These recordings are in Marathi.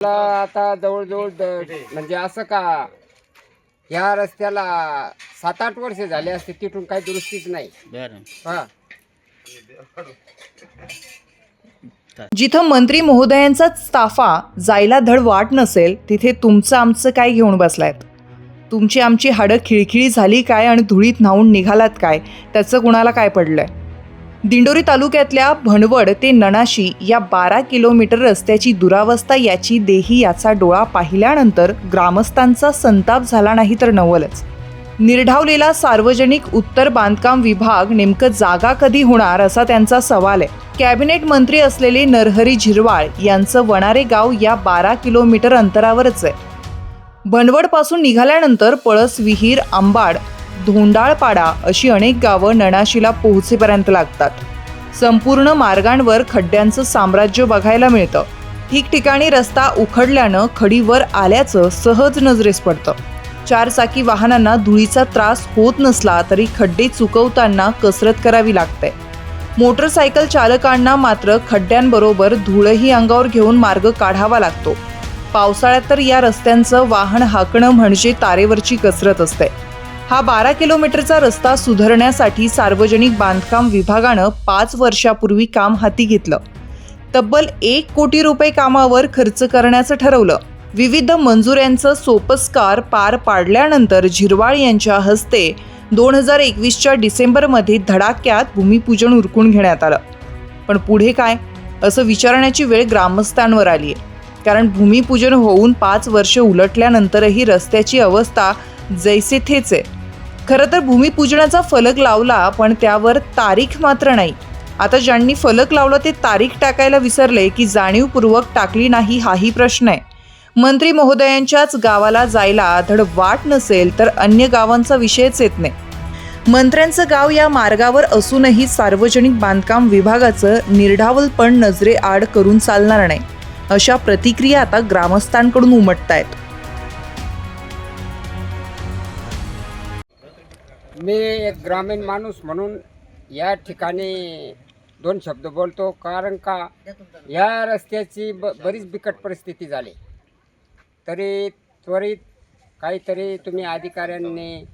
मला आता जवळजवळ म्हणजे असं का या रस्त्याला 7-8 वर्ष झाले असते, तिथून काही दुरुस्तीच नाही. हा, जिथं मंत्री महोदयांचाच ताफा जायला धड वाट नसेल तिथे तुमचं आमचं काय घेऊन बसलायत. तुमची आमची हाडं खिळखिळी झाली काय आणि धुळीत न्हावून निघालात काय, त्याचं कुणाला काय पडलंय. दिंडोरी तालुक्यातल्या भणवड ते नणाशी या 12 किलोमीटर रस्त्याची दुरावस्था याची देही याचा डोळा पाहिल्यानंतर ग्रामस्थांचा संताप झाला नाही तर नवलच. निर्ढावलेला सार्वजनिक उत्तर बांधकाम विभाग नेमकं जागा कधी होणार असा त्यांचा सवाल आहे. कॅबिनेट मंत्री असलेले नरहरी झिरवाळ यांचं वणारे गाव या 12 किलोमीटर अंतरावरच आहे. भणवडपासून निघाल्यानंतर पळस विहीर, आंबाड, धोंडाळपाडा अशी अनेक गावं नणाशीला पोहोचेपर्यंत लागतात. संपूर्ण मार्गांवर खड्ड्यांचं साम्राज्य बघायला मिळतं. ठिकठिकाणी रस्ता उखडल्यानं खडीवर आल्याचं सहज नजरेस पडतं. 4 चाकी वाहनांना धुळीचा त्रास होत नसला तरी खड्डे चुकवताना कसरत करावी लागते. मोटरसायकल चालकांना मात्र खड्ड्यांबरोबर धूळही अंगावर घेऊन मार्ग काढावा लागतो. पावसाळ्यात तर या रस्त्यांचं वाहन हाकणं म्हणजे तारेवरची कसरत असते. हा 12 किलोमीटरचा रस्ता सुधारण्यासाठी सार्वजनिक बांधकाम विभागानं 5 वर्षापूर्वी काम हाती घेतलं. तब्बल 1 कोटी रुपये कामावर खर्च करण्याचं ठरवलं. विविध मंजुऱ्यांचं सोपस्कार पार पाडल्यानंतर झिरवाळ यांच्या हस्ते 2021च्या डिसेंबरमध्ये धडाक्यात भूमिपूजन उरकून घेण्यात आलं. पण पुढे काय असं विचारण्याची वेळ ग्रामस्थांवर आली आहे. कारण भूमिपूजन होऊन 5 वर्ष उलटल्यानंतरही रस्त्याची अवस्था जैसे थेच आहे. खरं तर भूमिपूजनाचा फलक लावला पण त्यावर तारीख मात्र नाही. आता ज्यांनी फलक लावला ते तारीख टाकायला विसरले की जाणीवपूर्वक टाकली नाही हाही प्रश्न आहे. मंत्री महोदयांच्याच गावाला जायला धड वाट नसेल तर अन्य गावांचा विषयच येत नाही. मंत्र्यांचं गाव या मार्गावर असूनही सार्वजनिक बांधकाम विभागाचं निर्ढावलपण नजरेआड करून चालणार नाही, अशा प्रतिक्रिया आता ग्रामस्थांकडून उमटतायत. मी एक ग्रामीण माणूस म्हणून या ठिकाणी 2 शब्द बोलतो. कारण का या रस्त्याची बरीच बिकट परिस्थिती झाली. तरी त्वरित काहीतरी तुम्ही अधिकाऱ्यांनी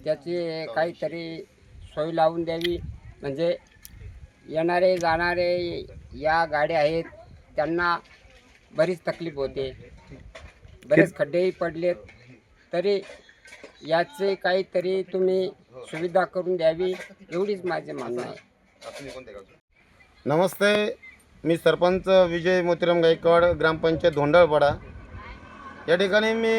त्याची काहीतरी सोय लावून द्यावी. म्हणजे येणारे जाणारे या गाड्या आहेत त्यांना बरीच तकलीफ होते. बरेच खड्डेही पडलेत. तरी याचे काहीतरी तुम्ही सुविधा करून द्यावी एवढीच माझे म्हणणं आहे. नमस्ते, मी सरपंच विजय मोतीराम गायकवाड, ग्रामपंचायत धोंडाळपाडा. या ठिकाणी मी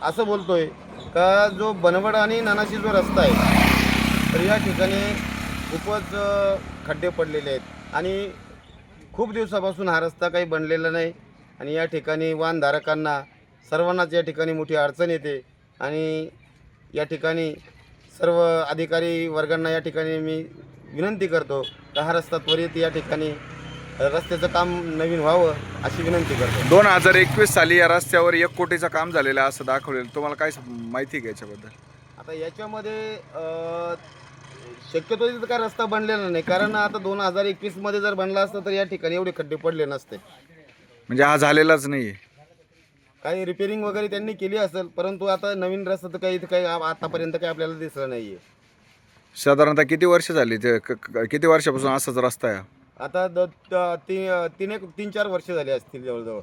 असं बोलतोय का जो बनवड आणि नानाशी जो रस्ता आहे तर या ठिकाणी खूपच खड्डे पडलेले आहेत आणि खूप दिवसापासून हा रस्ता काही बनलेला नाही. आणि या ठिकाणी वाहनधारकांना सर्वांनाच या ठिकाणी मोठी अडचण येते. आणि या ठिकाणी सर्व अधिकारी वर्गांना या ठिकाणी मी विनंती करतो का हा रस्ता त्वरित या ठिकाणी रस्त्याचं काम नवीन व्हावं अशी विनंती करतो. 2021 साली या रस्त्यावर 1 कोटीचं काम झालेलं आहे असं दाखवलेलं. तुम्हाला काय माहिती आहे याच्याबद्दल? आता याच्यामध्ये शक्यतो तिथं काय रस्ता बनलेला नाही. कारण आता 2021मध्ये जर बनला असता तर या ठिकाणी एवढे खड्डे पडले नसते. म्हणजे हा झालेलाच नाही आहे. काही रिपेरिंग वगैरे त्यांनी केली असेल, परंतु आता नवीन रस्ता तर काही इथं काही आतापर्यंत काही आपल्याला दिसलं नाही आहे. साधारणतः किती वर्ष झाली ते किती वर्षापासून असाच रस्ता आहे? आता 3-4 वर्ष झाली असतील जवळजवळ.